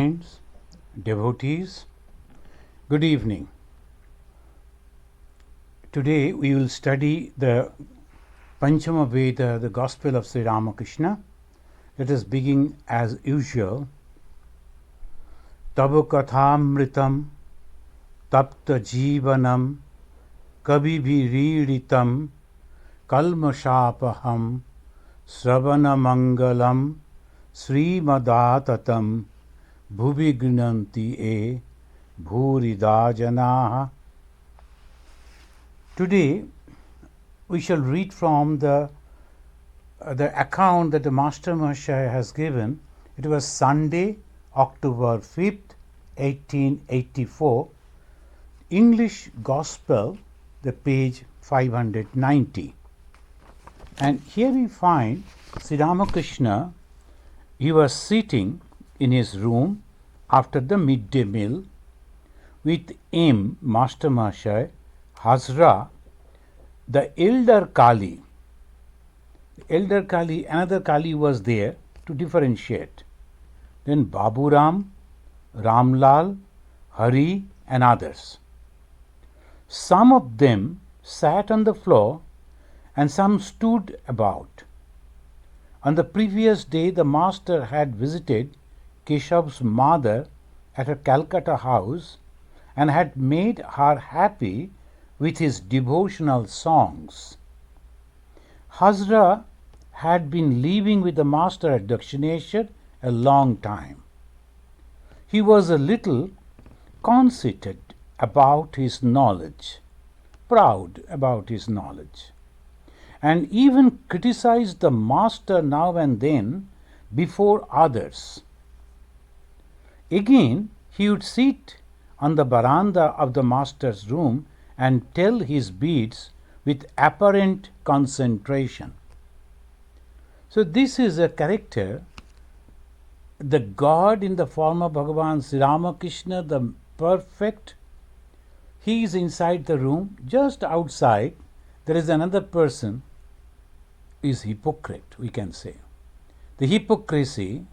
Friends, devotees, good evening. Today we will study the Panchama Veda, the Gospel of Sri Ramakrishna. Let us begin as usual. Tava kathamritam tapta jivanam kabibhiritam kalmashapaham sravana mangalam srimadatam bhuvi gnanti e bhurida janaha. Today we shall read from the account that the Master Mahashaya has given. It was Sunday, October 5th, 1884, English Gospel, the page 590. And here we find Sri Ramakrishna. He was sitting in his room after the midday meal with M. Master Mahashaya, Hazra, the elder Kali. Elder Kali, another Kali was there to differentiate. Then Baburam, Ramlal, Hari and others. Some of them sat on the floor and some stood about. On the previous day the Master had visited Keshav's mother at her Calcutta house and had made her happy with his devotional songs. Hazra had been living with the Master at Dakshineshwar a long time. He was a little conceited about his knowledge, proud about his knowledge, and even criticized the Master now and then before others. Again, he would sit on the veranda of the Master's room and tell his beads with apparent concentration. So this is a character, the God in the form of Bhagavan Sri Ramakrishna, the perfect. He is inside the room. Just outside there is another person, is hypocrite, we can say. The hypocrisy,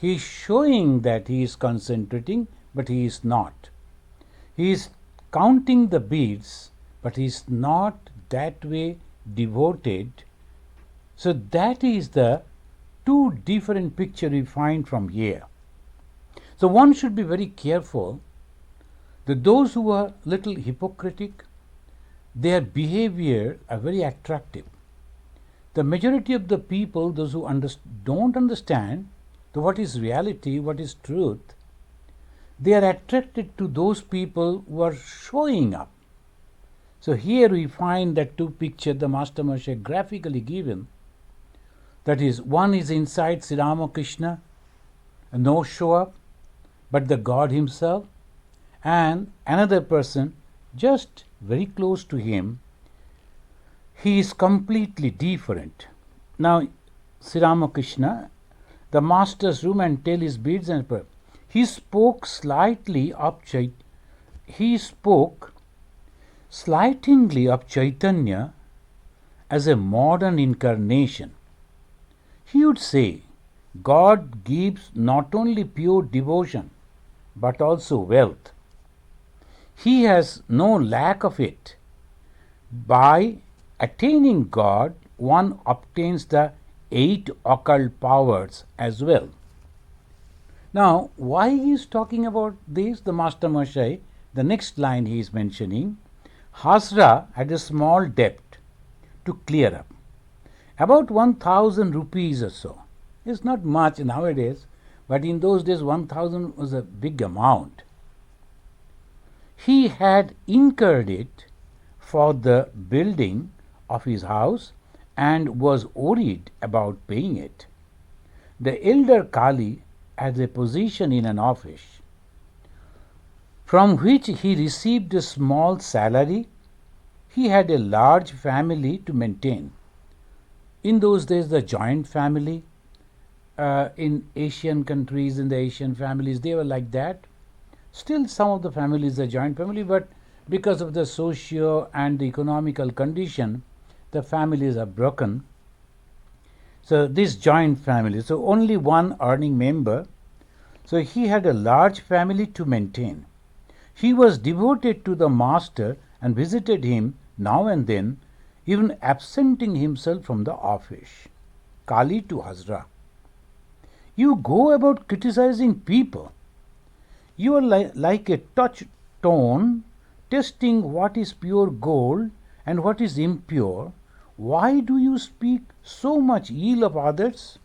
he is showing that he is concentrating, but he is not. He is counting the beads, but he is not that way devoted. So that is the two different picture we find from here. So one should be very careful that those who are little hypocritic, their behavior are very attractive. The majority of the people, those who don't understand what is reality, what is truth, they are attracted to those people who are showing up. So here we find that two pictures the Master Mahashaya graphically given. That is, one is inside Sri Ramakrishna, no show up, but the God himself, and another person just very close to him. He is completely different. Now, Sri Ramakrishna, the Master's room and tell his beads and prayer. He spoke slightingly of Chaitanya as a modern incarnation. He would say, God gives not only pure devotion, but also wealth. He has no lack of it. By attaining God, one obtains the 8 occult powers as well. Now, why he is talking about this, the Master Mahashaya, the next line he is mentioning, Hazra had a small debt to clear up. About 1,000 rupees or so. It's not much nowadays, but in those days 1,000 was a big amount. He had incurred it for the building of his house and was worried about paying it. The elder Kali had a position in an office from which he received a small salary. He had a large family to maintain. In those days, the joint family, in Asian countries, in the Asian families, they were like that. Still, some of the families are joint family, but because of the socio and the economical condition, the families are broken. So this joint family, so only one earning member. So he had a large family to maintain. He was devoted to the master and visited him now and then, even absenting himself from the office. Kali to Hazra. You go about criticizing people. You are like a touchstone, testing what is pure gold and what is impure. Why do you speak so much ill of others?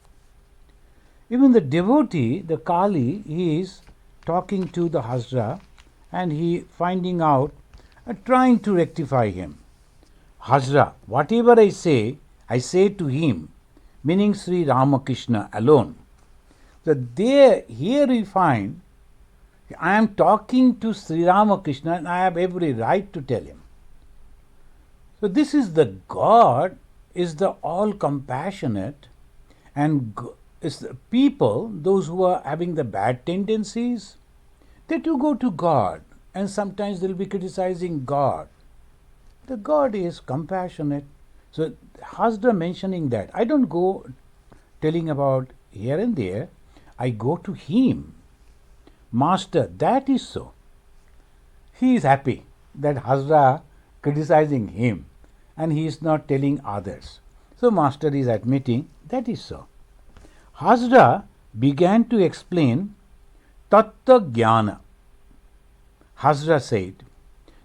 Even the devotee, the Kali, he is talking to the Hazra and he finding out, trying to rectify him. Hazra, whatever I say to him, meaning Sri Ramakrishna alone. So there, here we find, I am talking to Sri Ramakrishna and I have every right to tell him. So this is the God is the all compassionate, and is the people, those who are having the bad tendencies, they do go to God, and sometimes they'll be criticizing God. The God is compassionate. So Hazra mentioning that, I don't go telling about here and there, I go to him. Master, that is so. He is happy that Hazra criticizing him and he is not telling others. So Master is admitting that is so. Hazra began to explain Tattva Jnana. Hazra said,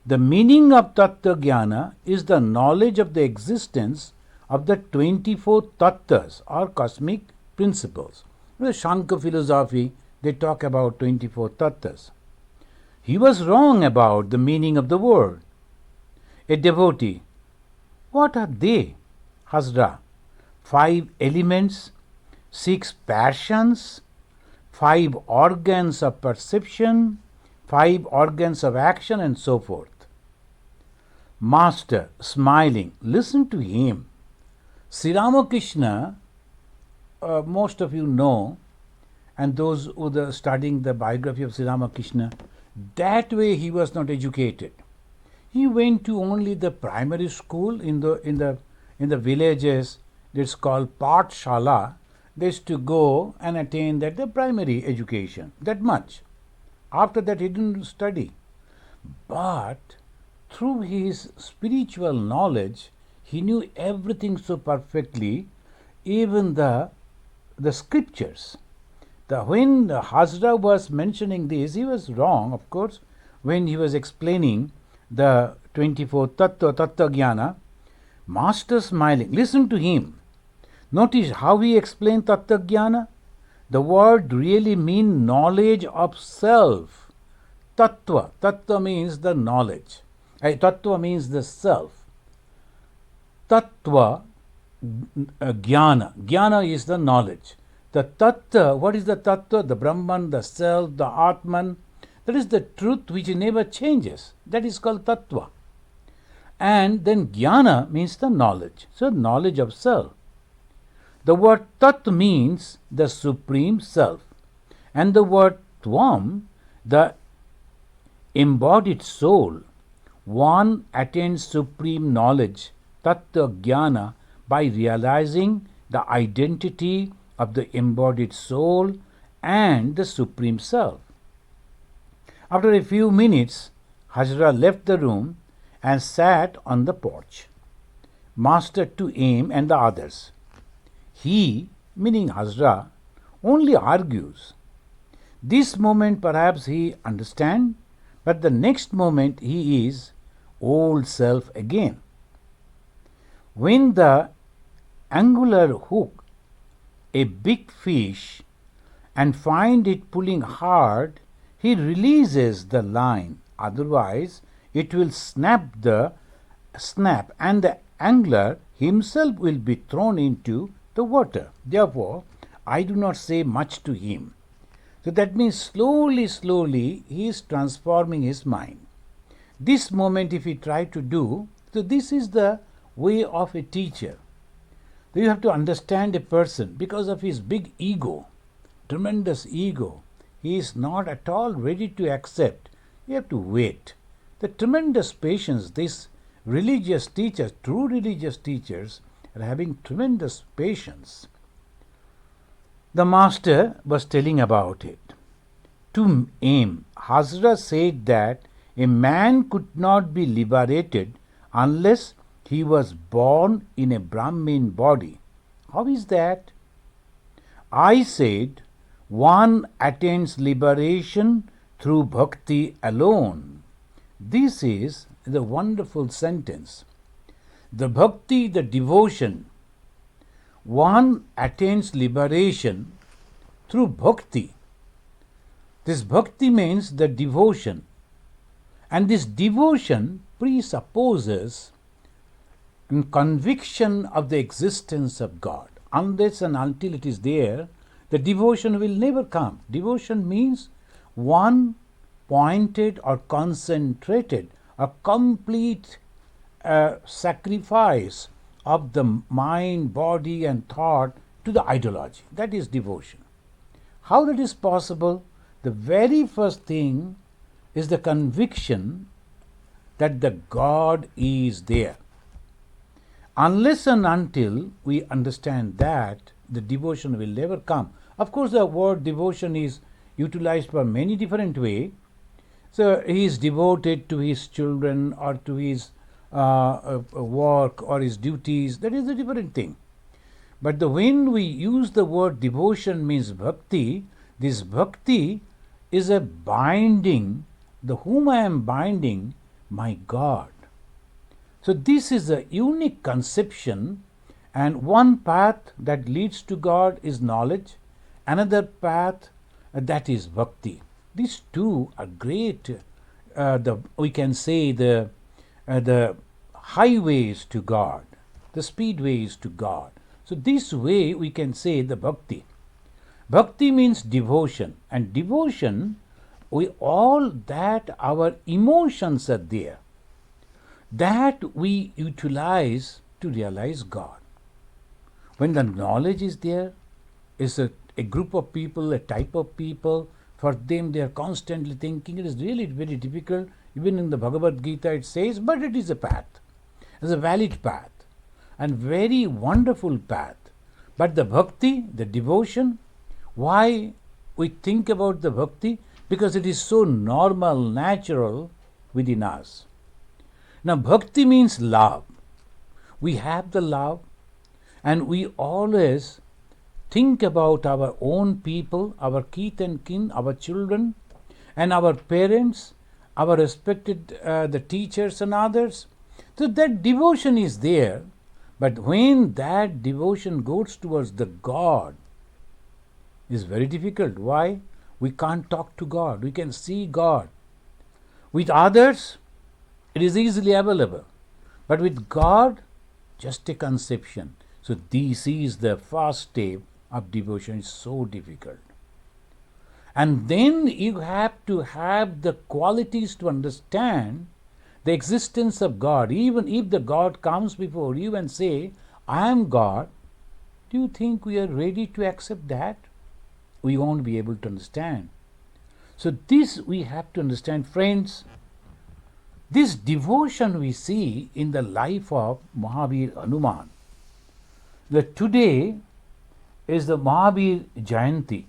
the meaning of Tattva Jnana is the knowledge of the existence of the 24 Tattvas or cosmic principles. The Shankar philosophy, they talk about 24 Tattvas. He was wrong about the meaning of the word. A devotee, what are they? Hazra, 5 elements, 6 passions, 5 organs of perception, 5 organs of action, and so forth. Master, smiling, listen to him. Sri Ramakrishna, most of you know, and those who are studying the biography of Sri Ramakrishna, that way he was not educated. He went to only the primary school in the villages. It's called Pathshala. They used to go and attain that the primary education, that much. After that he didn't study. But through his spiritual knowledge, he knew everything so perfectly, even the scriptures. When Hazra was mentioning this, he was wrong, of course, when he was explaining the 24 Tattva Jnana. Master smiling, listen to him. Notice how he explained Tattva Jnana. The word really means knowledge of self. Tattva means the knowledge. Tattva means the self. Tattva, Jnana is the knowledge. The Tattva, what is the Tattva? The Brahman, the self, the Atman. That is the truth which never changes. That is called Tattva. And then Jnana means the knowledge. So knowledge of self. The word Tat means the supreme self. And the word Tvam, the embodied soul. One attains supreme knowledge, Tattva Jnana, by realizing the identity of the embodied soul and the supreme self. After a few minutes, Hazra left the room and sat on the porch. Master to him and the others. He, meaning Hazra, only argues. This moment perhaps he understands, but the next moment he is old self again. When the angular hook a big fish and find it pulling hard, he releases the line, otherwise it will snap and the angler himself will be thrown into the water. Therefore, I do not say much to him. So that means slowly he is transforming his mind. This moment if he try to do, so this is the way of a teacher. So you have to understand a person because of his big ego, tremendous ego. He is not at all ready to accept. You have to wait. The tremendous patience, these religious teachers, true religious teachers, are having tremendous patience. The master was telling about it. to aim. Hazra said that a man could not be liberated unless he was born in a Brahmin body. How is that? I said, one attains liberation through bhakti alone. This is the wonderful sentence. The bhakti, the devotion, one attains liberation through bhakti. This bhakti means the devotion, and this devotion presupposes a conviction of the existence of God. Unless and until it is there, the devotion will never come. Devotion means one pointed or concentrated, a complete sacrifice of the mind, body and thought to the ideology. That is devotion. How that is possible? The very first thing is the conviction that the God is there. Unless and until we understand that, the devotion will never come. Of course, the word devotion is utilized for many different ways. So he is devoted to his children or to his work or his duties. That is a different thing. But when we use the word devotion means bhakti, this bhakti is a binding, the whom I am binding, my God. So this is a unique conception, and one path that leads to God is knowledge, another path that is bhakti. These two are great, we can say the highways to God, the speedways to God. So this way we can say the bhakti. Bhakti means devotion, and devotion, we all that our emotions are there, that we utilize to realize God. When the knowledge is there, is a group of people, a type of people, for them they are constantly thinking. It is really very difficult. Even in the Bhagavad Gita it says, but it is a path. It is a valid path and very wonderful path. But the bhakti, the devotion, why we think about the bhakti? Because it is so normal, natural within us. Now bhakti means love. We have the love, and we always think about our own people, our kith and kin, our children, and our parents, our respected the teachers and others. So that devotion is there, but when that devotion goes towards the God, is very difficult. Why? We can't talk to God. We can see God. With others, it is easily available. But with God, just a conception. So this is the first step of devotion. It's so difficult. And then you have to have the qualities to understand the existence of God. Even if the God comes before you and say, I am God, do you think we are ready to accept that? We won't be able to understand. So this we have to understand, friends. This devotion we see in the life of Mahavir Hanuman. That today is the Mahavir Jayanti,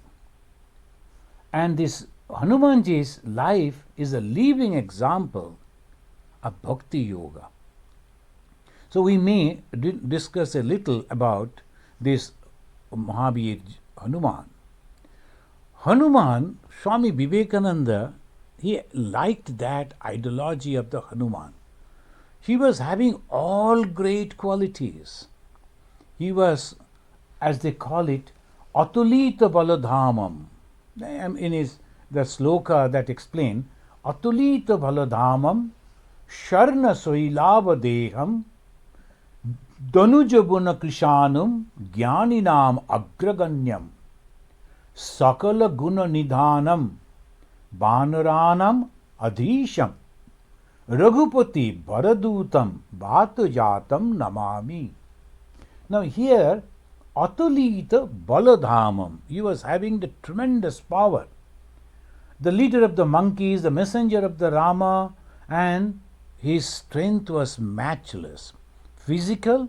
and this Hanumanji's life is a living example of Bhakti Yoga. So we may discuss a little about this Mahavir Hanuman. Hanuman, Swami Vivekananda, he liked that ideology of the Hanuman. He was having all great qualities. He was, as they call it, Atulita Baladhamam. In the sloka that explain, Atulita Baladhamam, Sharna Soilava Deham, Danujabuna Krishanum, Jnaninam Agraganyam, Sakala Guna Nidhanam, Banaranam Adhisham, Raghupati Bharadutam, Bhatajatam Namami. Now here, Atulita Baladhamam, he was having the tremendous power. The leader of the monkeys, the messenger of the Rama, and his strength was matchless. Physical,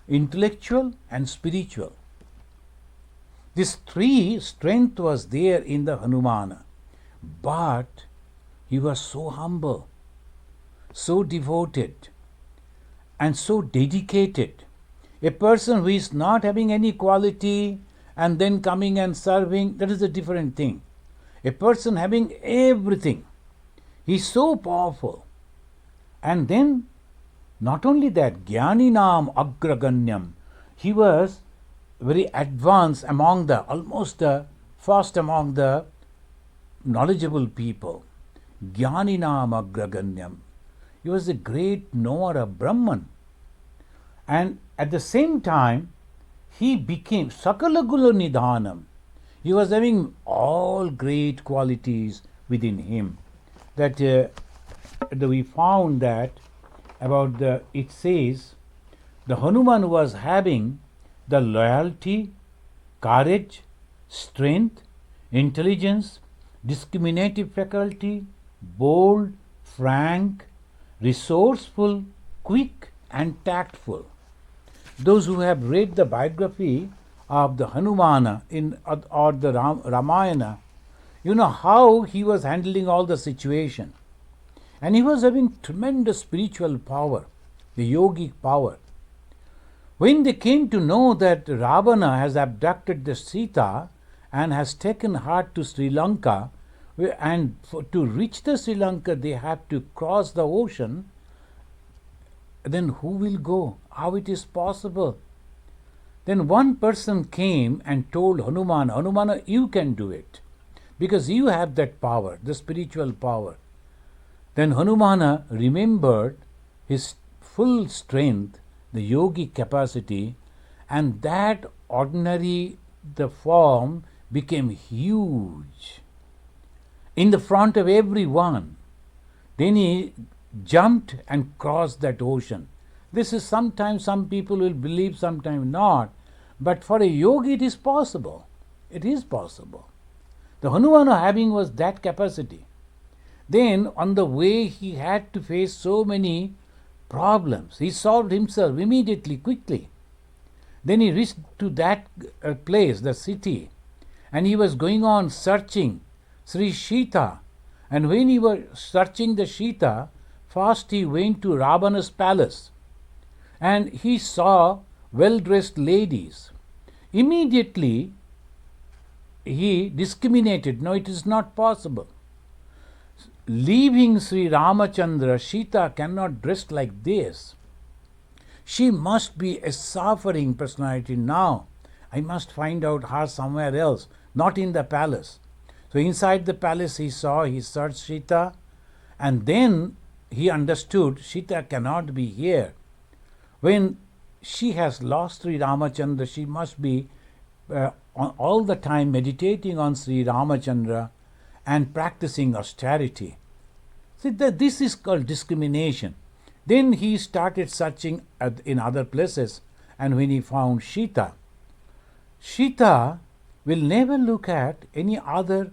intellectual and spiritual. This three strength was there in the Hanumana. but he was so humble, so devoted, and so dedicated. A person who is not having any quality and then coming and serving, that is a different thing. A person having everything, he is so powerful. And then, not only that, Jnaninam Agraganyam, he was very advanced among the, almost the first among the knowledgeable people. Jnaninam Agraganyam. He was a great knower of Brahman. And at the same time, he became Sakalagula Nidhanam. He was having all great qualities within him. That we found that about it says, the Hanuman was having the loyalty, courage, strength, intelligence, discriminative faculty, bold, frank, resourceful, quick, and tactful. Those who have read the biography of the Hanumana or the Ramayana, you know how he was handling all the situation. And he was having tremendous spiritual power, the yogic power. When they came to know that Ravana has abducted the Sita and has taken her to Sri Lanka, and to reach the Sri Lanka they have to cross the ocean, then who will go? How it is possible? Then one person came and told Hanumana, you can do it, because you have that power, the spiritual power. Then Hanumana remembered his full strength, the yogic capacity, and that ordinary, the form became huge in the front of everyone. Then he jumped and crossed that ocean. This is sometimes some people will believe, sometimes not. But for a yogi it is possible. It is possible. The Hanumana having was that capacity. Then on the way he had to face so many problems. He solved himself immediately, quickly. Then he reached to that place, the city, and he was going on searching Sri Sita. And when he was searching the Sita, first he went to Ravana's palace and he saw well-dressed ladies. Immediately he discriminated, no, it is not possible. Leaving Sri Ramachandra, Sita cannot dress like this. She must be a suffering personality now. I must find out her somewhere else, not in the palace. So inside the palace he searched Sita, and then he understood Sita cannot be here. When she has lost Sri Ramachandra, she must be all the time meditating on Sri Ramachandra and practicing austerity. See, this is called discrimination. Then he started searching in other places, and when he found Sita, Sita will never look at any other,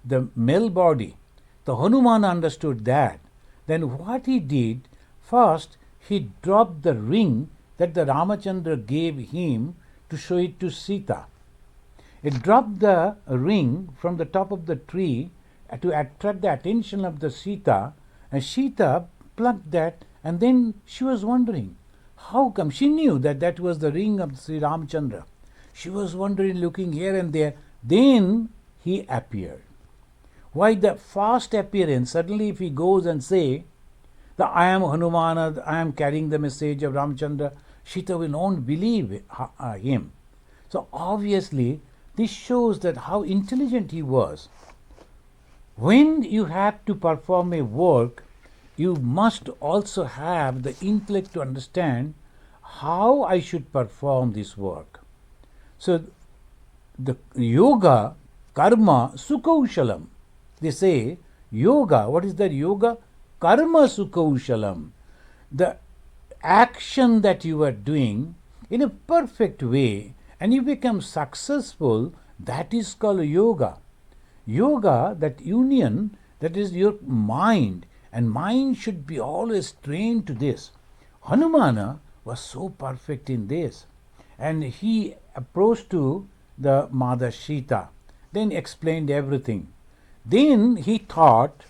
the male body. The Hanuman understood that. Then what he did, first he dropped the ring that the Ramachandra gave him to show it to Sita. He dropped the ring from the top of the tree to attract the attention of the Sita, and Sita plucked that, and then she was wondering, how come? She knew that that was the ring of Sri Ramachandra. She was wondering, looking here and there. Then he appeared. Why the first appearance? Suddenly if he goes and say that I am Hanumana, I am carrying the message of Ramachandra, Sita will not believe him. So obviously this shows that how intelligent he was. When you have to perform a work, you must also have the intellect to understand how I should perform this work. So the yoga, karma, sukhaushalam. They say yoga, what is that yoga? Karma sukhaushalam. The action that you are doing in a perfect way and you become successful, that is called yoga. Yoga, that union, that is your mind, and mind should be always trained to this. Hanumana was so perfect in this, and he approached to the Mother Sita, then explained everything. Then he thought,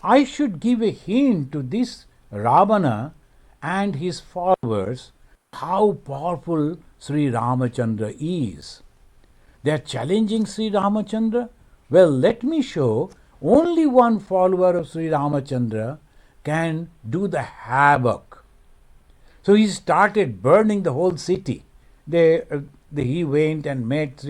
I should give a hint to this Ravana and his followers how powerful Sri Ramachandra is. They are challenging Sri Ramachandra. Well, let me show only one follower of Sri Ramachandra can do the havoc. So he started burning the whole city. He went and met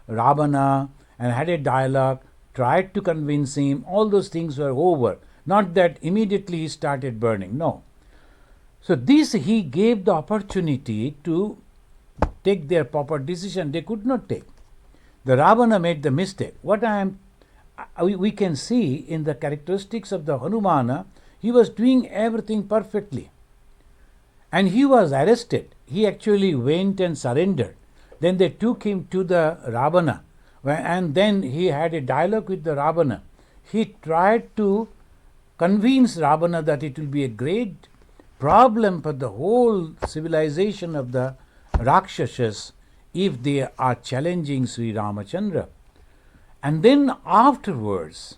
Ravana and had a dialogue, tried to convince him. All those things were over. Not that immediately he started burning. No. So this he gave the opportunity to take their proper decision. They could not take. The Ravana made the mistake. We can see in the characteristics of the Hanumana, he was doing everything perfectly. And he was arrested. He actually went and surrendered. Then they took him to the Ravana. And then he had a dialogue with the Ravana. He tried to convince Ravana that it will be a great problem for the whole civilization of the Rakshasas if they are challenging Sri Ramachandra. And then afterwards,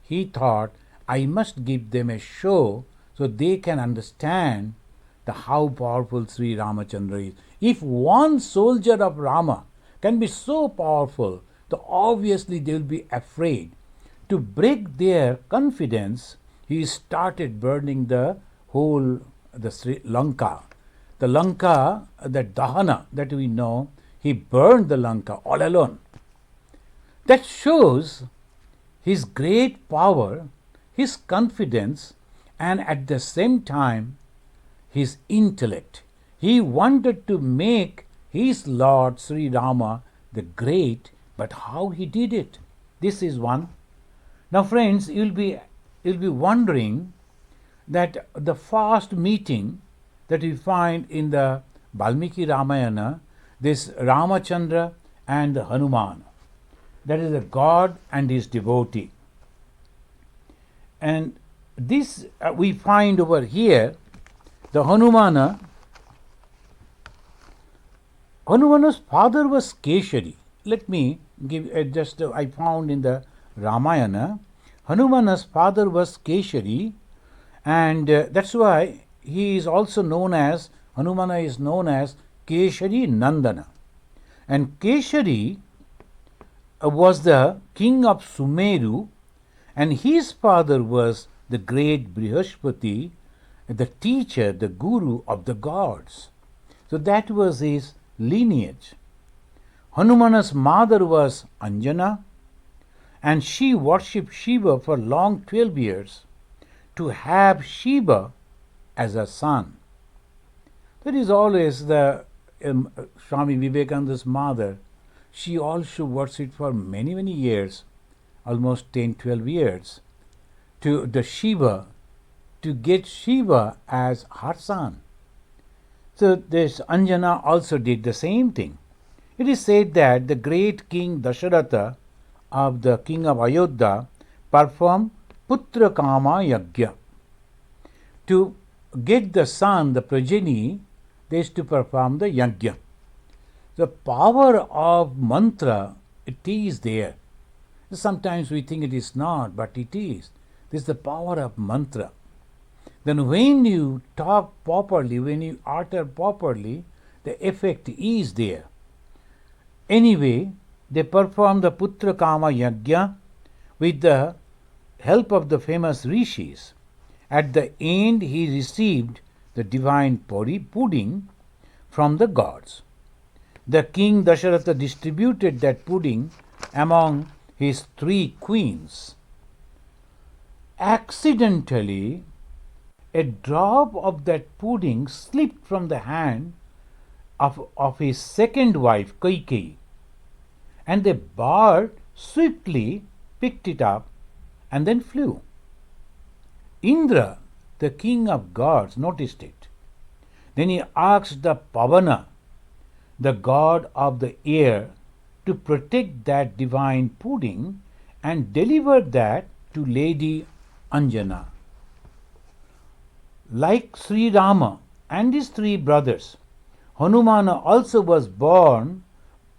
he thought, I must give them a show so they can understand how powerful Sri Ramachandra is. If one soldier of Rama can be so powerful, so obviously they will be afraid. To break their confidence, he started burning the whole Sri Lanka. The Lanka, the Dahana that we know, he burned the Lanka all alone. That shows his great power, his confidence, and at the same time his intellect. He wanted to make his Lord Sri Rama the great, but how he did it? This is one. Now friends, you'll be wondering that the first meeting that we find in the Valmiki Ramayana, this Ramachandra and Hanuman, that is a god and his devotee. And this we find over here, the Hanumana's father was Keshari. Let me give I found in the Ramayana, Hanuman's father was Keshari, and that's why he is also known as, Hanumana is known as Keshari Nandana. And Keshari was the king of Sumeru, and his father was the great Brihaspati, the teacher, the guru of the gods. So that was his lineage. Hanumana's mother was Anjana, and she worshipped Shiva for long 12 years to have Shiva as a son. That is always the Swami Vivekananda's mother. She also worshipped for many, many years, almost 10, 12 years, to the Shiva, to get Shiva as her son. So this Anjana also did the same thing. It is said that the great king Dasharatha of the king of Ayodhya performed Putra Kama Yajna. To get the son, the progeny, they used to perform the yajna. The power of mantra, it is there. Sometimes we think it is not, but it is. This is the power of mantra. Then when you talk properly, when you utter properly, the effect is there. Anyway, they performed the Putra Kama Yajna with the help of the famous rishis. At the end, he received the divine pudding from the gods. The king Dasharatha distributed that pudding among his 3 queens. Accidentally, a drop of that pudding slipped from the hand of his second wife, Kaikeyi, and the bird swiftly picked it up and then flew. Indra, the king of gods, noticed it. Then he asked the Pavana, the god of the air, to protect that divine pudding and deliver that to Lady Anjana. Like Sri Rama and his 3 brothers, Hanumana also was born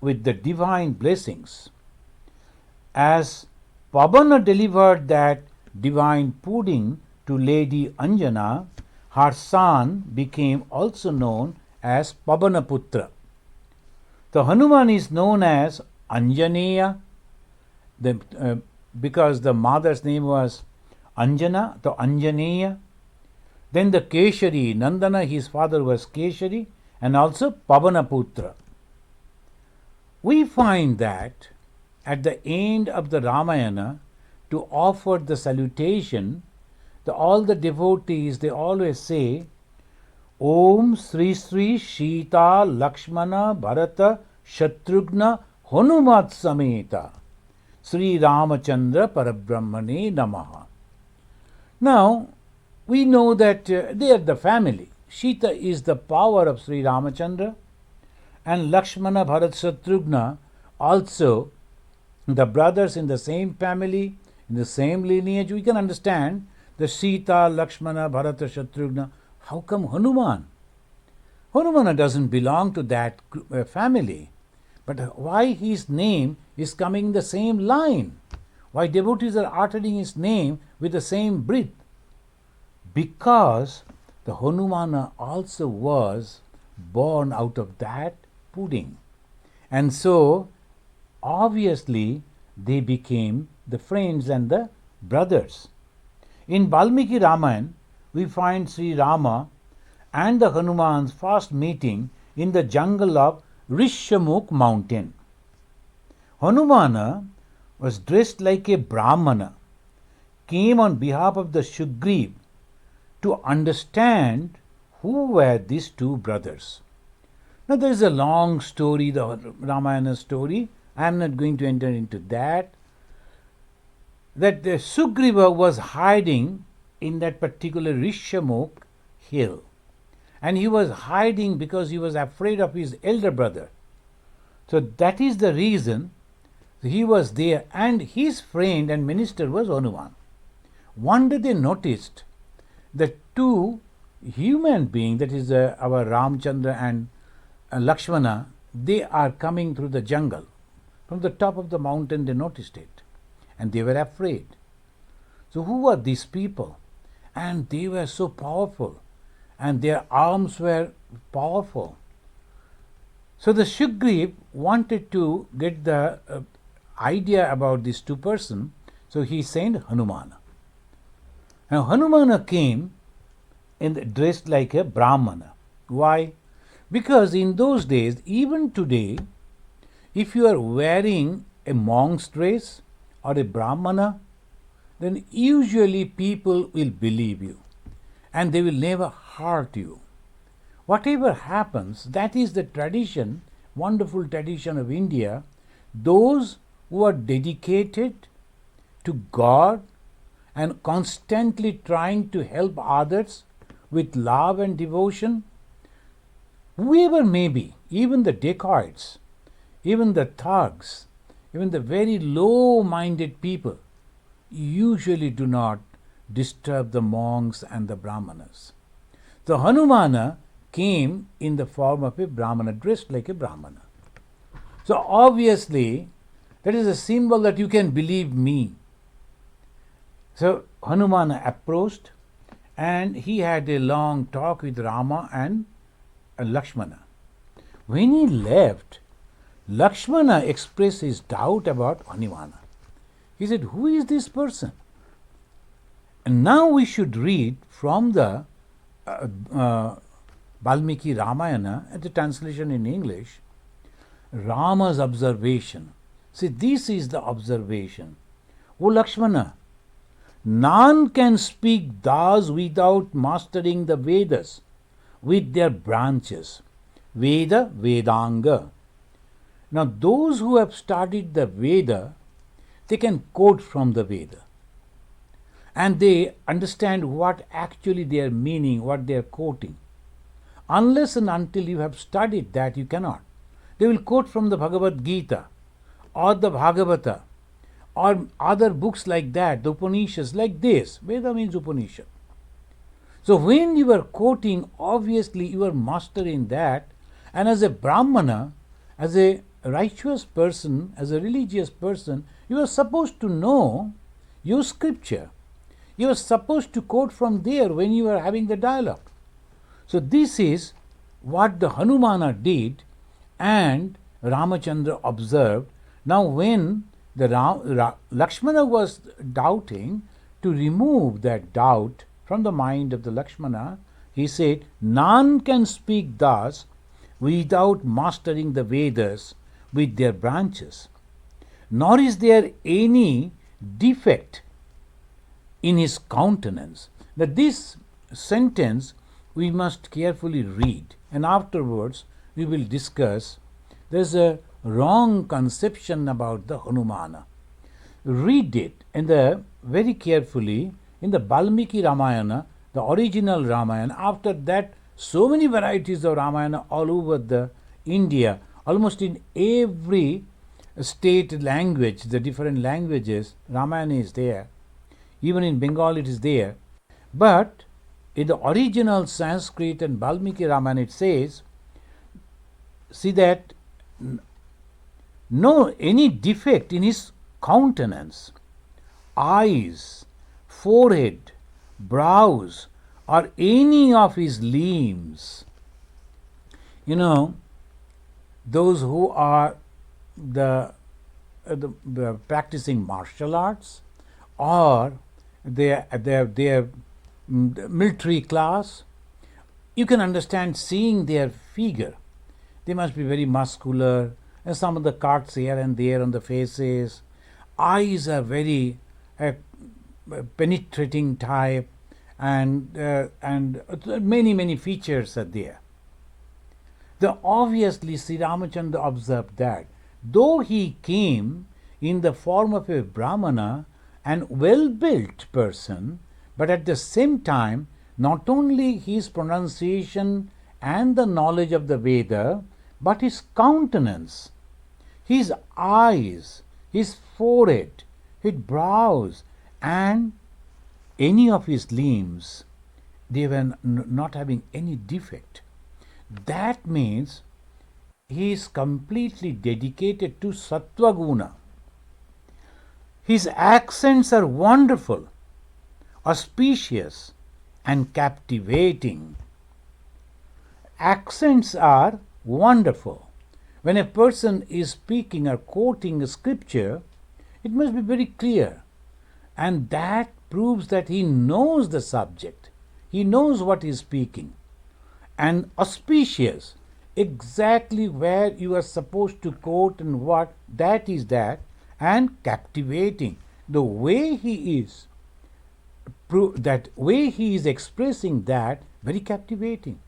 with the divine blessings. As Pavana delivered that divine pudding to Lady Anjana, her son became also known as Pavanaputra. The Hanuman is known as Anjaneya because the mother's name was Anjana, the Anjaneya. Then the Keshari, Nandana, his father was Keshari, and also Pavanaputra. We find that at the end of the Ramayana, to offer the salutation, all the devotees, they always say, Om Sri Sri Sita Lakshmana Bharata Shatrughna Hanumat Sameta Sri Ramachandra Parabrahmane Namaha. Now, we know that they are the family. Sita is the power of Sri Ramachandra, and Lakshmana Bharat Shatrughna also the brothers in the same family, in the same lineage. We can understand the Sita, Lakshmana, Bharata, Shatrughna. How come Hanuman? Hanuman doesn't belong to that family. But why his name is coming in the same line? Why devotees are uttering his name with the same breath? Because the Hanumana also was born out of that pudding. And so, obviously, they became the friends and the brothers. In Valmiki Ramayana, we find Sri Rama and the Hanuman's first meeting in the jungle of Rishamukh mountain. Hanumana was dressed like a Brahmana, came on behalf of the Sugriv to understand who were these two brothers. Now there is a long story, the Ramayana story. I am not going to enter into that. That the Sugriva was hiding in that particular Rishamukh hill. And he was hiding because he was afraid of his elder brother. So that is the reason he was there, and his friend and minister was Hanuman. One day they noticed that two human beings, that is our Ramchandra and Lakshmana, they are coming through the jungle. From the top of the mountain they noticed it, and they were afraid. So who are these people? And they were so powerful, and their arms were powerful. So the Sugriv wanted to get the idea about these two persons, so he sent Hanumana. Now Hanumana came dressed like a Brahmana. Why? Because in those days, even today, if you are wearing a monk's dress or a Brahmana, then usually people will believe you and they will never hurt you. Whatever happens, that is the tradition, wonderful tradition of India. Those who are dedicated to God and constantly trying to help others with love and devotion, whoever may be, even the dacoits, even the thugs, even the very low-minded people, usually do not disturb the monks and the Brahmanas. The Hanumana came in the form of a Brahmana, dressed like a Brahmana. So obviously, that is a symbol that you can believe me. So Hanumana approached, and he had a long talk with Rama and Lakshmana. When he left, Lakshmana expressed his doubt about Hanumana. He said, who is this person? And now we should read from the Valmiki Ramayana, at the translation in English, Rama's observation. See, this is the observation. O Lakshmana, none can speak thus without mastering the Vedas with their branches. Veda, Vedanga. Now, those who have studied the Veda, they can quote from the Veda. And they understand what actually they are meaning, what they are quoting. Unless and until you have studied that, you cannot. They will quote from the Bhagavad Gita or the Bhagavata or other books like that, the Upanishads like this. Veda means Upanishad. So when you are quoting, obviously you are mastering that, and as a Brahmana, as a righteous person, as a religious person, you are supposed to know your scripture. You are supposed to quote from there when you are having the dialogue. So this is what the Hanumana did, and Ramachandra observed. Now when the Lakshmana was doubting, to remove that doubt from the mind of the Lakshmana, he said, none can speak thus without mastering the Vedas with their branches, nor is there any defect in his countenance. That this sentence we must carefully read, and afterwards we will discuss. There's a wrong conception about the Hanumana. Read it very carefully in the Valmiki Ramayana, the original Ramayana. After that, so many varieties of Ramayana all over the India, almost in every state language, the different languages, Ramayana is there. Even in Bengal it is there. But in the original Sanskrit and Valmiki Ramayana it says, see that no any defect in his countenance, eyes, forehead, brows, or any of his limbs. Those who are the practicing martial arts, or they are military class, you can understand seeing their figure. They must be very muscular, and some of the cuts here and there on the faces. Eyes are very penetrating type, and many features are there. Obviously, Sri Ramachandra observed that though he came in the form of a Brahmana and well-built person, but at the same time, not only his pronunciation and the knowledge of the Veda, but his countenance, his eyes, his forehead, his brows, and any of his limbs, they were not having any defect. That means he is completely dedicated to Sattva Guna. His accents are wonderful, auspicious, and captivating. Accents are wonderful. When a person is speaking or quoting a scripture, it must be very clear, and that proves that he knows the subject. He knows what he is speaking. And auspicious, exactly where you are supposed to quote and what, that is that, and captivating. The way he is, that way he is expressing that, very captivating.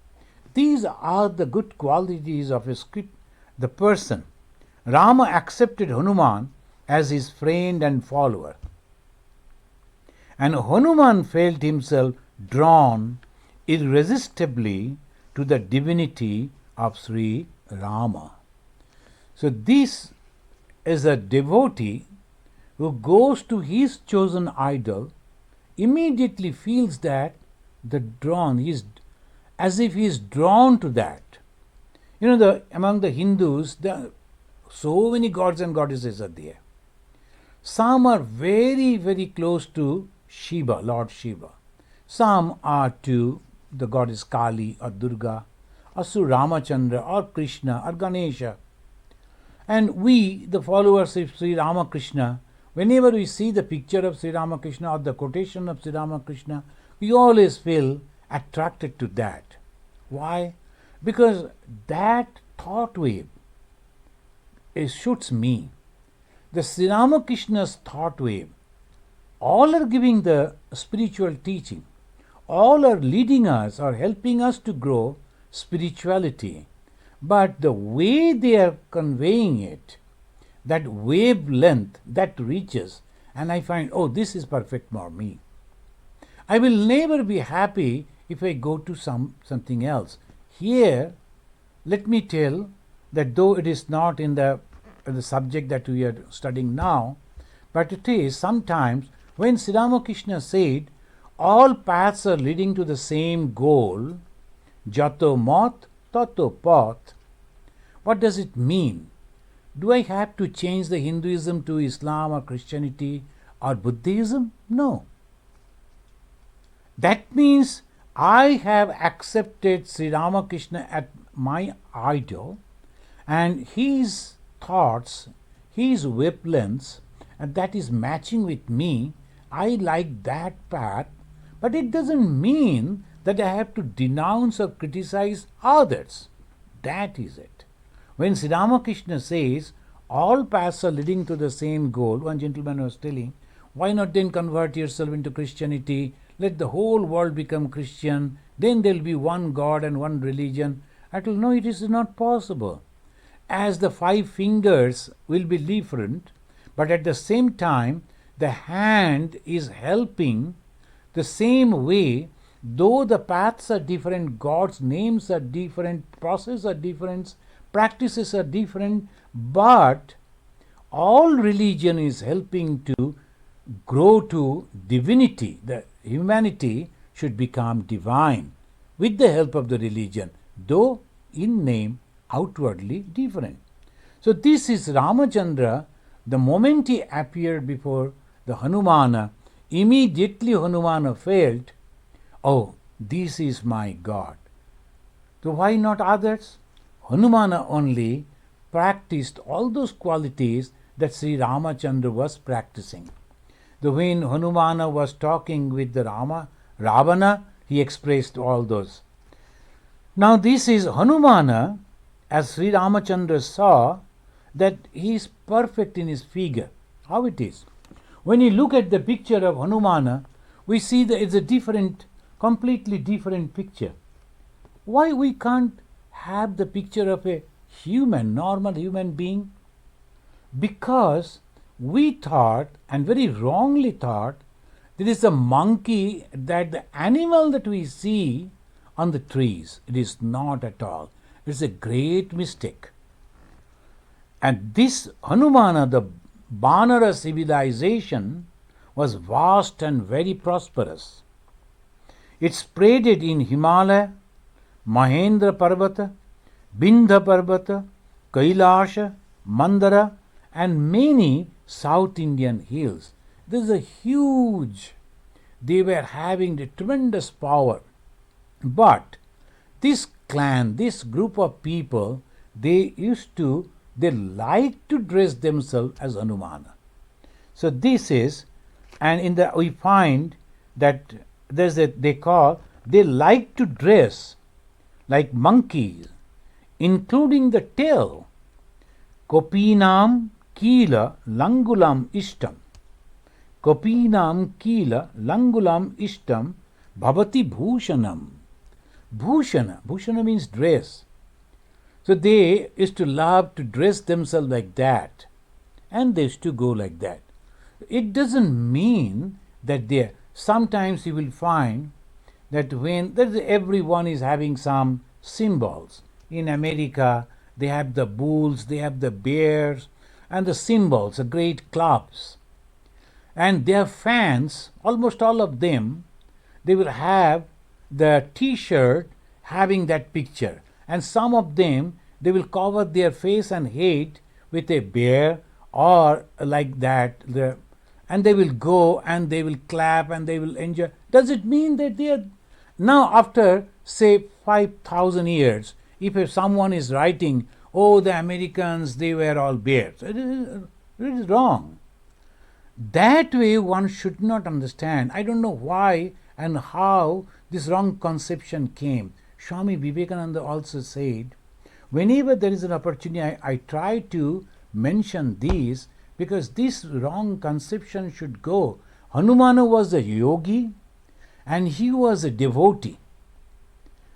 These are the good qualities of a script, the person. Rama accepted Hanuman as his friend and follower, and Hanuman felt himself drawn irresistibly to the divinity of Sri Rama. So this is a devotee who goes to his chosen idol, immediately feels that as if he is drawn to that. Among the Hindus, so many gods and goddesses are there. Some are very, very close to Shiva, Lord Shiva. Some are to the goddess Kali or Durga, or Sri Ramachandra or Krishna or Ganesha. And we, the followers of Sri Ramakrishna, whenever we see the picture of Sri Ramakrishna or the quotation of Sri Ramakrishna, we always feel attracted to that. Why? Because that thought wave, it shoots me. The Sri Ramakrishna's thought wave, all are giving the spiritual teaching. All are leading us or helping us to grow spirituality. But the way they are conveying it, that wavelength that reaches, and I find, this is perfect for me. I will never be happy if I go to something else. Here, let me tell that though it is not in the subject that we are studying now, but it is sometimes when Sri Ramakrishna said, all paths are leading to the same goal, jato mat tato path. What does it mean? Do I have to change the Hinduism to Islam or Christianity or Buddhism? No. That means I have accepted Sri Ramakrishna as my idol, and his thoughts, his wavelengths, and that is matching with me. I like that path, but it doesn't mean that I have to denounce or criticize others. That is it. When Sri Ramakrishna says all paths are leading to the same goal, one gentleman was telling, why not then convert yourself into Christianity? Let the whole world become Christian, then there will be one God and one religion. I told, no, it is not possible. As the 5 fingers will be different, but at the same time, the hand is helping the same way, though the paths are different, God's names are different, processes are different, practices are different, but all religion is helping to grow to divinity. The humanity should become divine with the help of the religion, though in name outwardly different. So this is Ramachandra. The moment he appeared before the Hanumana, immediately Hanumana felt, oh, this is my God. So why not others? Hanumana only practiced all those qualities that Sri Ramachandra was practicing. The when Hanumana was talking with the Ravana, he expressed all those. Now this is Hanumana, as Sri Ramachandra saw, that he is perfect in his figure. How it is? When you look at the picture of Hanumana, we see that it's a different, completely different picture. Why we can't have the picture of a human, normal human being? Because we thought, and very wrongly thought, there is a monkey, that the animal that we see on the trees. It is not at all. It's a great mistake. And this Hanumana, the Banara civilization, was vast and very prosperous. It spreaded in Himalaya, Mahendra Parvata, Bindha Parvata, Kailasha, Mandara, and many South Indian hills. This is a huge, they were having a tremendous power. But this clan, this group of people, they like to dress themselves as Hanumana. So this is, and in the we find that there's a, they like to dress like monkeys, including the tail. Kopinam Kila Langulam Ishtam. Kopinam Kila Langulam Ishtam Bhavati Bhushanam. Bhushana means dress. So they used to love to dress themselves like that, and they used to go like that. It doesn't mean that they. Sometimes you will find that when everyone is having some symbols. In America, they have the bulls, they have the bears, and the symbols, the great clubs. And their fans, almost all of them, they will have the T-shirt having that picture. And some of them, they will cover their face and head with a bear or like that. And they will go and they will clap and they will enjoy. Does it mean that they are... Now after, say, 5,000 years, if someone is writing, oh, the Americans, they were all bears, it is wrong. That way one should not understand. I don't know why and how this wrong conception came. Swami Vivekananda also said, whenever there is an opportunity, I try to mention these, because this wrong conception should go. Hanumana was a yogi and he was a devotee.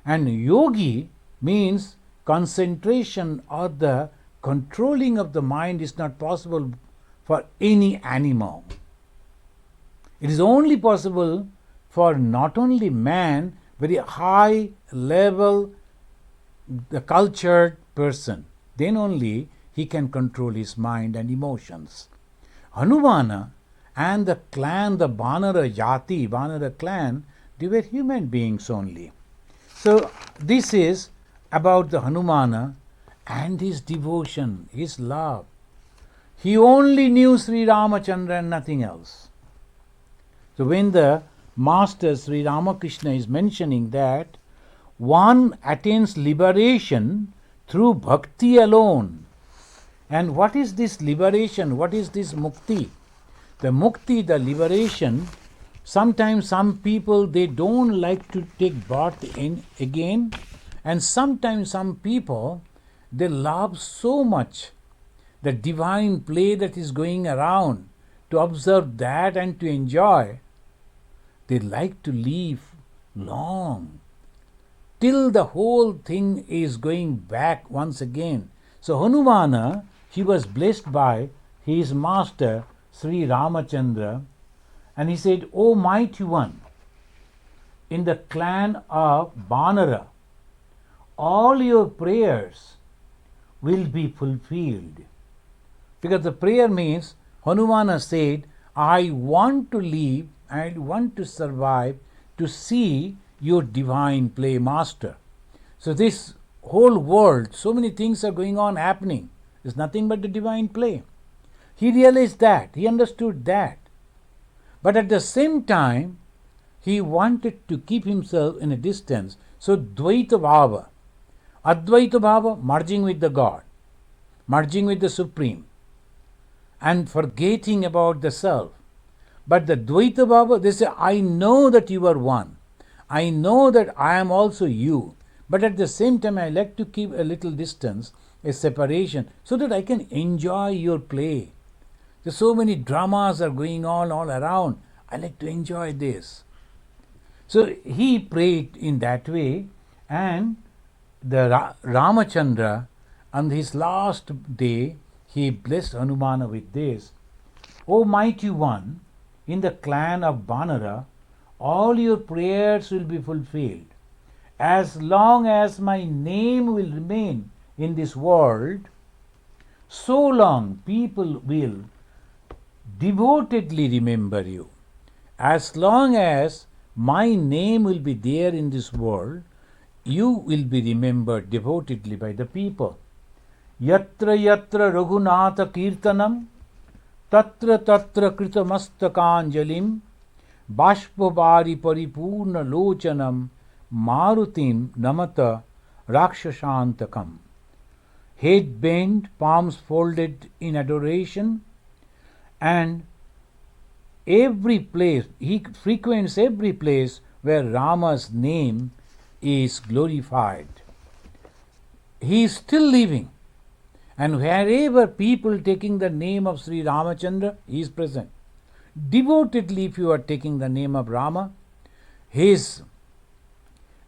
And yogi means concentration or the controlling of the mind is not possible for any animal. It is only possible for not only man, very high level, the cultured person. Then only he can control his mind and emotions. Hanumana and the clan, the Banara Jati, Banara clan, they were human beings only. So this is about the Hanumana, and his devotion, his love. He only knew Sri Ramachandra and nothing else. So when the Master Sri Ramakrishna is mentioning that one attains liberation through bhakti alone. And what is this liberation? What is this mukti? The mukti, the liberation, sometimes some people, they don't like to take birth in again, and sometimes some people, they love so much the divine play that is going around, to observe that and to enjoy. They like to live long, till the whole thing is going back once again. So Hanumana, he was blessed by his master Sri Ramachandra, and he said, O mighty one, in the clan of Banara, all your prayers will be fulfilled. Because the prayer means, Hanumana said, I want to live, I want to survive to see your divine play, master. So this whole world, so many things are going on, happening. It's nothing but the divine play. He realized that, he understood that. But at the same time, he wanted to keep himself in a distance. So Dvaita Bhava, Advaita Bhava, merging with the God, merging with the Supreme, and forgetting about the self. But the Dvaita Bhava, they say, I know that you are one. I know that I am also you. But at the same time, I like to keep a little distance, a separation, so that I can enjoy your play. There's so many dramas are going on all around. I like to enjoy this. So he prayed in that way, and the Ramachandra, on his last day, he blessed Hanumana with this. O mighty one, in the clan of Banara, all your prayers will be fulfilled. As long as my name will remain in this world, so long people will devotedly remember you. As long as my name will be there in this world, you will be remembered devotedly by the people. Yatra yatra Raghunatha Kirtanam, tatra tatra Kritamastakanjalim, Bashpabari Paripurna Lochanam, Marutim Namata Rakshashantakam. Head bent, palms folded in adoration, and every place, he frequents every place where Rama's name is glorified. He is still living, and wherever people taking the name of Sri Ramachandra, he is present. Devotedly, if you are taking the name of Rama, he is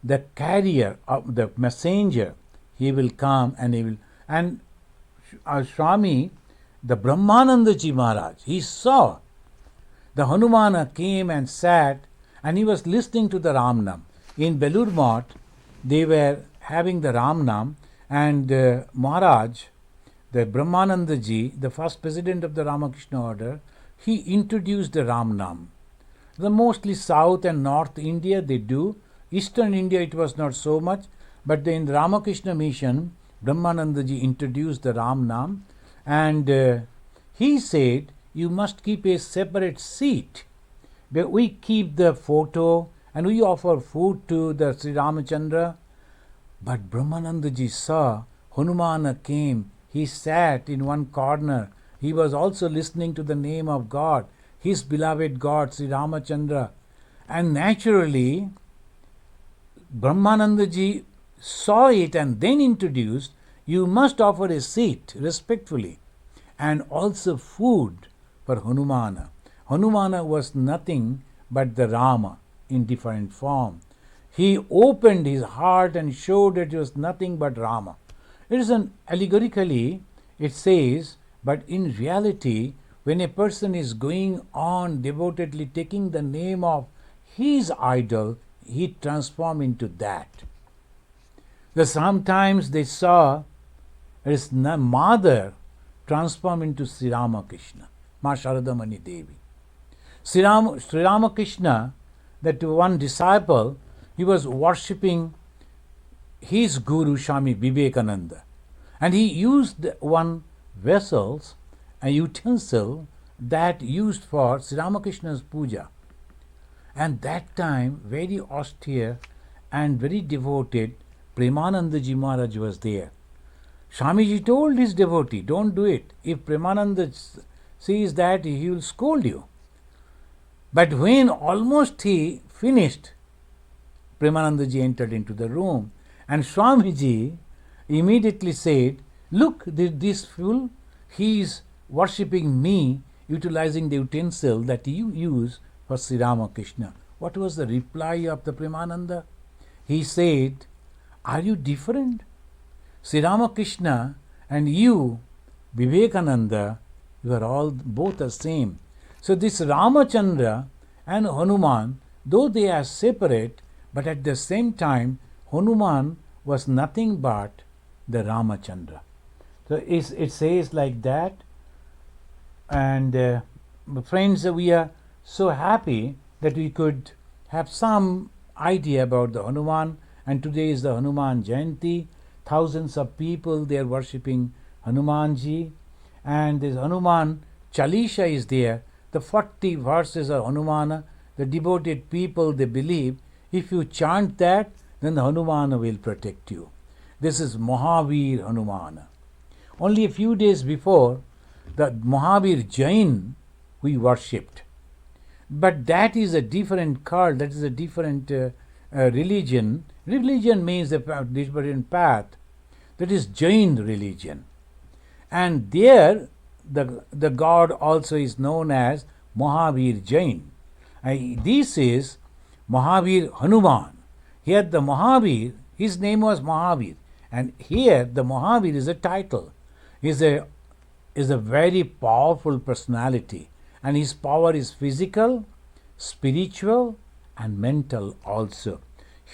the carrier of the messenger. He will come and he will. And Swami, the Brahmanandaji Maharaj, he saw the Hanumana came and sat, and he was listening to the Ramnam. In Belur Math, they were having the Ramnam, and Maharaj, the Brahmanandaji, the first president of the Ramakrishna order, he introduced the Ramnam. The mostly South and North India they do. Eastern India it was not so much, but in the Ramakrishna mission, Brahmanandaji introduced the Ramnam, and he said, you must keep a separate seat. But we keep the photo and we offer food to the Sri Ramachandra. But Brahmanandaji saw Hanumana came, he sat in one corner. He was also listening to the name of God, his beloved God, Sri Ramachandra. And naturally, Brahmanandaji saw it and then introduced, you must offer a seat respectfully, and also food for Hanumana. Hanumana was nothing but the Rama in different form. He opened his heart and showed that it was nothing but Rama. It is an allegorically, it says, but in reality, when a person is going on devotedly taking the name of his idol, he transforms into that. Sometimes they saw his mother transform into Sri Ramakrishna, Ma Sharadamani Devi. Sri Ramakrishna, that one disciple, he was worshipping his guru Swami Vivekananda. And he used one vessels, a utensil that used for Sri Ramakrishna's puja. And that time, very austere and very devoted, Premanandaji Maharaj was there. Swamiji told his devotee, don't do it. If Premananda sees that, he will scold you. But when almost he finished, Premanandaji entered into the room, and Swamiji immediately said, look, this fool, he is worshipping me, utilizing the utensil that you use for Sri Ramakrishna. What was the reply of the Premananda? He said, are you different? Sri Ramakrishna and you, Vivekananda, you are all both the same. So this Ramachandra and Hanuman, though they are separate, but at the same time, Hanuman was nothing but the Ramachandra. So it says like that. And friends, we are so happy that we could have some idea about the Hanuman. And today is the Hanuman Jayanti. Thousands of people, they are worshipping Hanumanji. And this Hanuman Chalisha is there. The 40 verses of Hanumana. The devoted people, they believe, if you chant that, then the Hanumana will protect you. This is Mahavir Hanumana. Only a few days before, the Mahavir Jain we worshipped. But that is a different cult, that is a different religion. Religion means a different path. That is Jain religion. And there, the god also is known as Mahavir Jain. This is Mahavir Hanuman. Here the Mahavir, his name was Mahavir. And here the Mahavir is a title. Is a very powerful personality. And his power is physical, spiritual, and mental also.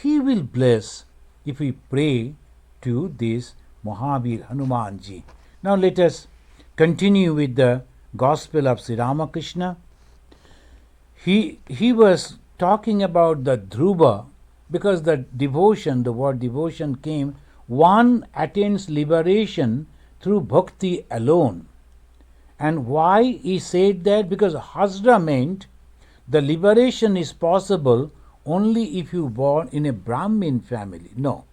He will bless if we pray to this Mahavir Hanumanji. Now let us continue with the Gospel of Sri Ramakrishna. He was talking about the Dhruva, because the devotion, the word devotion came, one attains liberation through bhakti alone. And why he said that? Because Hasra meant the liberation is possible only if you born in a Brahmin family. No.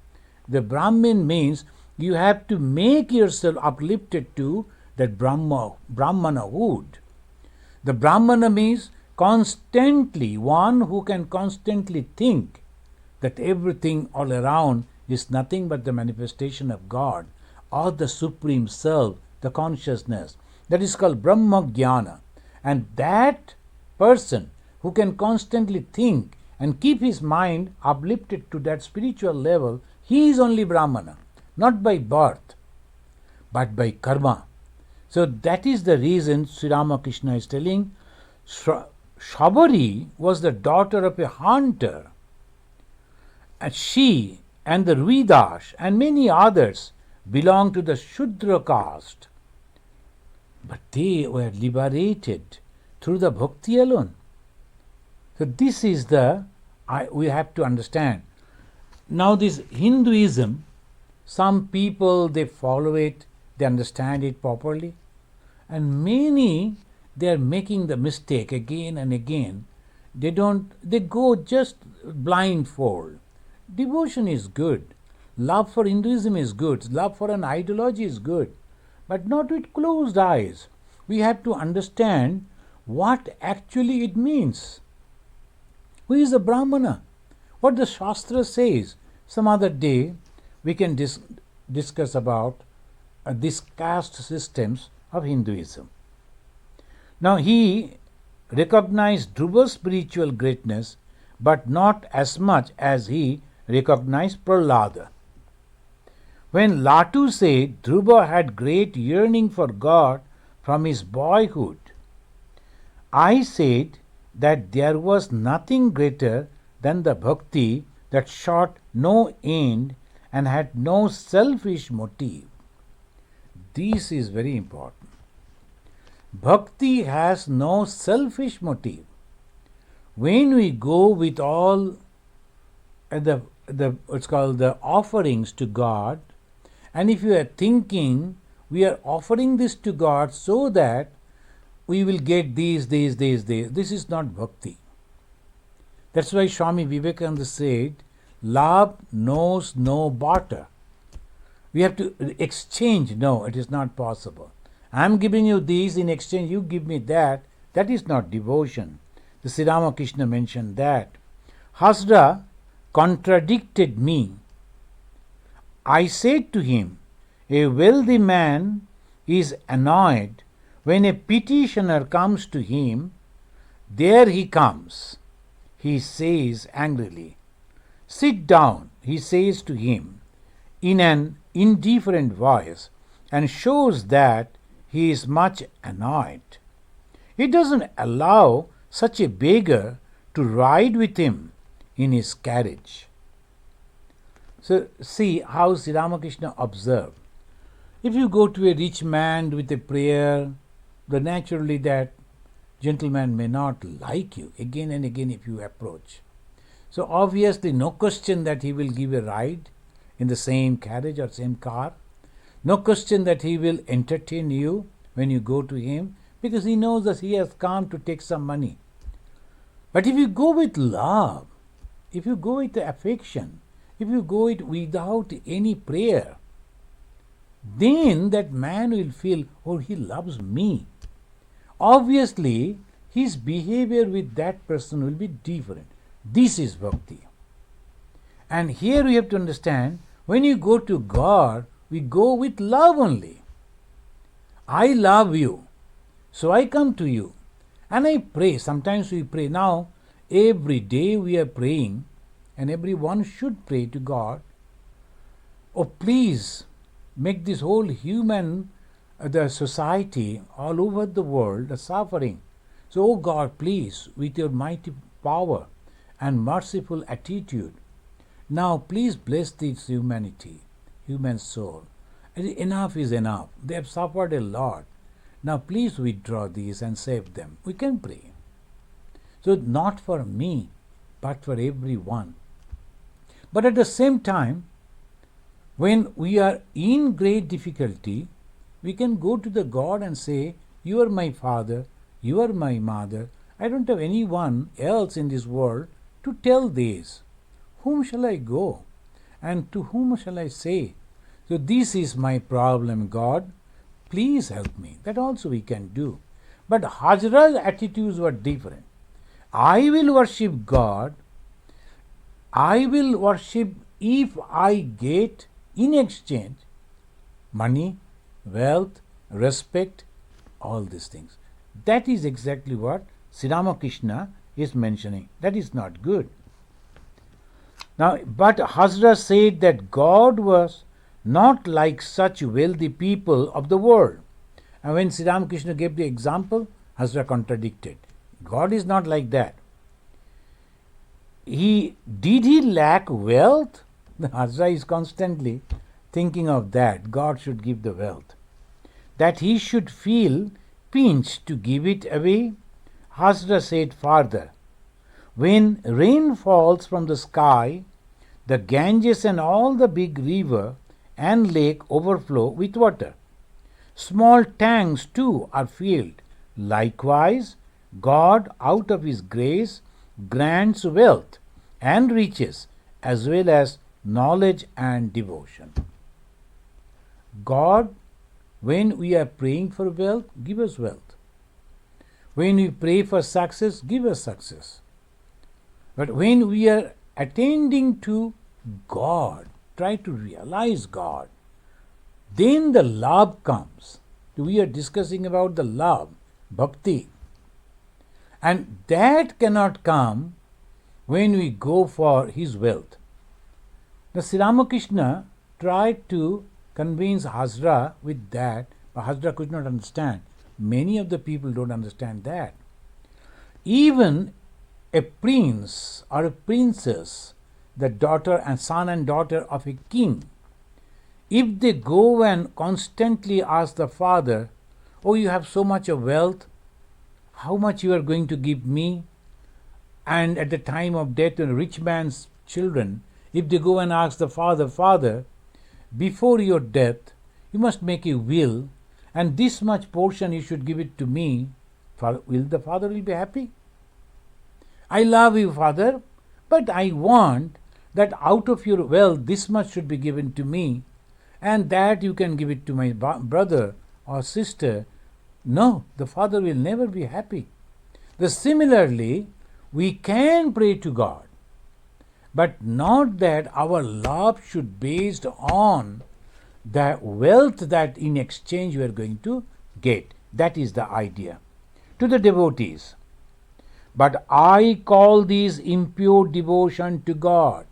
The Brahmin means you have to make yourself uplifted to that Brahmanahood. The Brahmana means constantly, one who can constantly think that everything all around is nothing but the manifestation of God or the Supreme Self, the consciousness. That is called Brahma Jnana. And that person who can constantly think and keep his mind uplifted to that spiritual level, he is only Brahmana, not by birth, but by karma. So that is the reason Sri Ramakrishna is telling. Shabari was the daughter of a hunter. And she and the Ruidash and many others belong to the Shudra caste. But they were liberated through the bhakti alone. So this is we have to understand. Now this Hinduism, some people they follow it, they understand it properly, and many they are making the mistake again and again. They go just blindfold. Devotion is good. Love for Hinduism is good. Love for an ideology is good. But not with closed eyes. We have to understand what actually it means. Who is a Brahmana? What the Shastra says. Some other day we can discuss about these caste systems of Hinduism. Now he recognized Dhruva's spiritual greatness, but not as much as he recognized Prahlada. When Latu said Dhruva had great yearning for God from his boyhood, I said that there was nothing greater than the bhakti that sought no end and had no selfish motive. This is very important. Bhakti has no selfish motive. When we go with all it's called the offerings to God, And if you are thinking, we are offering this to God so that we will get these. This is not bhakti. That's why Swami Vivekananda said, love knows no barter. We have to exchange. No, it is not possible. I am giving you these, in exchange you give me that. That is not devotion. The Sri Ramakrishna mentioned that. Hasra contradicted me. I said to him, a wealthy man is annoyed when a petitioner comes to him. There he comes, he says angrily. Sit down, he says to him in an indifferent voice, and shows that he is much annoyed. He doesn't allow such a beggar to ride with him in his carriage. So see how Sri Ramakrishna observed. If you go to a rich man with a prayer, then naturally that gentleman may not like you again and again if you approach. So obviously no question that he will give a ride in the same carriage or same car. No question that he will entertain you when you go to him, because he knows that he has come to take some money. But if you go with love, if you go with affection, if you go it without any prayer, then that man will feel, oh, he loves me. Obviously, his behavior with that person will be different. This is bhakti. And here we have to understand, when you go to God, we go with love only. I love you, so I come to you. And I pray. Sometimes we pray. Now, every day we are praying, and everyone should pray to God. Oh, please make this whole human, the society all over the world suffering. So, oh God, please, with your mighty power and merciful attitude, now please bless this humanity, human soul. Enough is enough. They have suffered a lot. Now please withdraw these and save them. We can pray. So not for me, but for everyone. But at the same time, when we are in great difficulty, we can go to the God and say, you are my father, you are my mother. I don't have anyone else in this world to tell this. Whom shall I go? And to whom shall I say? So this is my problem, God. Please help me. That also we can do. But Hajra's attitudes were different. I will worship God. I will worship if I get in exchange money, wealth, respect, all these things. That is exactly what Sri Ramakrishna is mentioning. That is not good. Now, but Hajra said that God was not like such wealthy people of the world. And when Sri Ramakrishna gave the example, Hajra contradicted. God is not like that. Did he lack wealth? Hajra is constantly thinking of that. God should give the wealth. That he should feel pinched to give it away? Hajra said further, when rain falls from the sky, the Ganges and all the big river and lake overflow with water. Small tanks too are filled. Likewise, God out of his grace grants wealth and riches as well as knowledge and devotion. God, when we are praying for wealth, give us wealth. When we pray for success, give us success. But when we are attending to God, try to realize God, then the love comes. We are discussing about the love, bhakti. And that cannot come when we go for his wealth. The Sri Ramakrishna tried to convince Hajra with that, but Hajra could not understand. Many of the people don't understand that. Even a prince or a princess, the daughter and son and daughter of a king, if they go and constantly ask the father, oh, you have so much of wealth, how much you are going to give me? And at the time of death, a rich man's children, if they go and ask the father, Father, before your death, you must make a will, and this much portion you should give it to me. Will the father will be happy? I love you, father, but I want that out of your wealth this much should be given to me, and that you can give it to my brother or sister. No, the father will never be happy. Similarly, we can pray to God, but not that our love should be based on the wealth that in exchange we are going to get. That is the idea. To the devotees, but I call these impure devotion to God.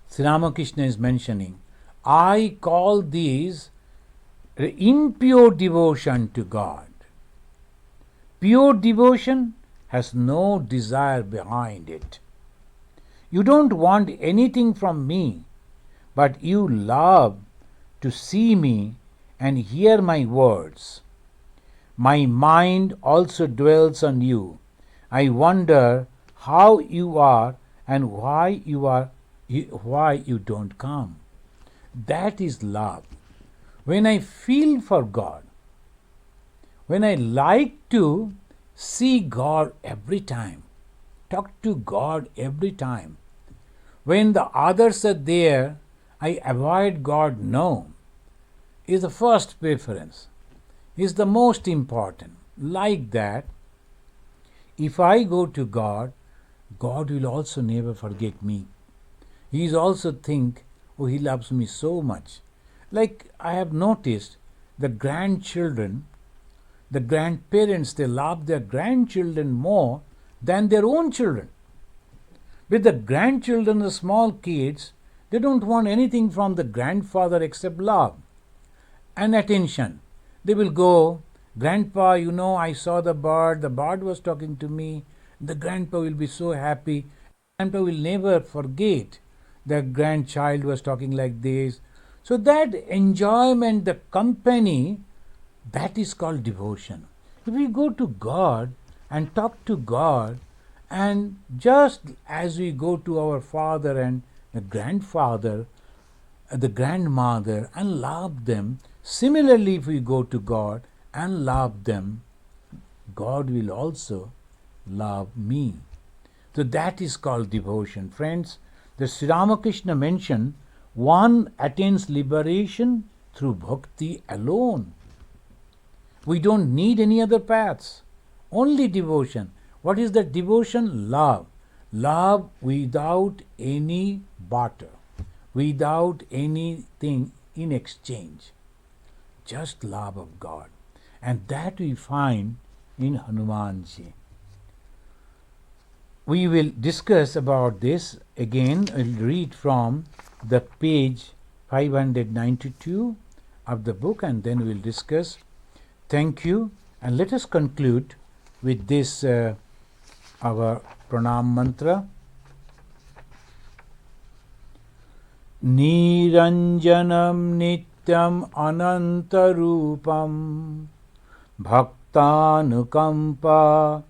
Sri Ramakrishna is mentioning, I call these impure devotion to God. Pure devotion has no desire behind it. You don't want anything from me, but you love to see me and hear my words. My mind also dwells on you. I wonder how you are and why you don't come. That is love. When I feel for God, when I like to see God every time, talk to God every time, when the others are there, I avoid God. No, is the first preference, is the most important. Like that, if I go to God, God will also never forget me. He is also think, oh, he loves me so much. Like I have noticed, the grandchildren, the grandparents, they love their grandchildren more than their own children. With the grandchildren, the small kids, they don't want anything from the grandfather except love and attention. They will go, Grandpa, I saw the bird was talking to me. The grandpa will be so happy. Grandpa will never forget the grandchild was talking like this. So that enjoyment, the company, that is called devotion. If we go to God and talk to God, and just as we go to our father and the grandfather, the grandmother, and love them, similarly if we go to God and love them, God will also love me. So that is called devotion. Friends, the Sri Ramakrishna mentioned one attains liberation through bhakti alone. We don't need any other paths, only devotion. What is that devotion? Love. Love without any barter, without anything in exchange. Just love of God. And that we find in Hanumanji. We will discuss about this again. I'll read from the page 592 of the book, and then we'll discuss. Thank you, and let us conclude with this our pranam mantra. Niranjanam nityam anantarupam bhaktanukampa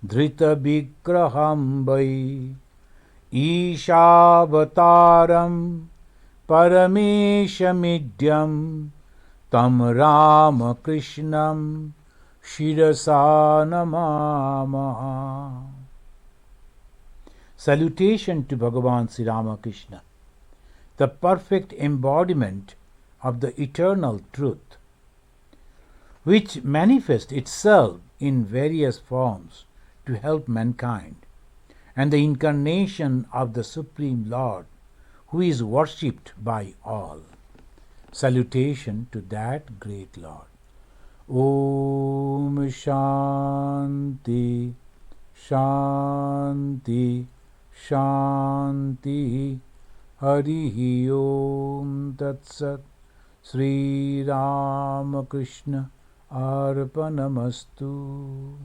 dhrita vigraham vai Ishavataram parameshamidyam tam Ramakrishnam shirasa namamaha. Salutation to Bhagavan Sri Ramakrishna, the perfect embodiment of the eternal truth, which manifests itself in various forms to help mankind, and the incarnation of the Supreme Lord, who is worshipped by all. Salutation to that great Lord. Om Shanti Shanti Shanti Harihi Om Tat Sat. Sri Ramakrishna Arpanamastu.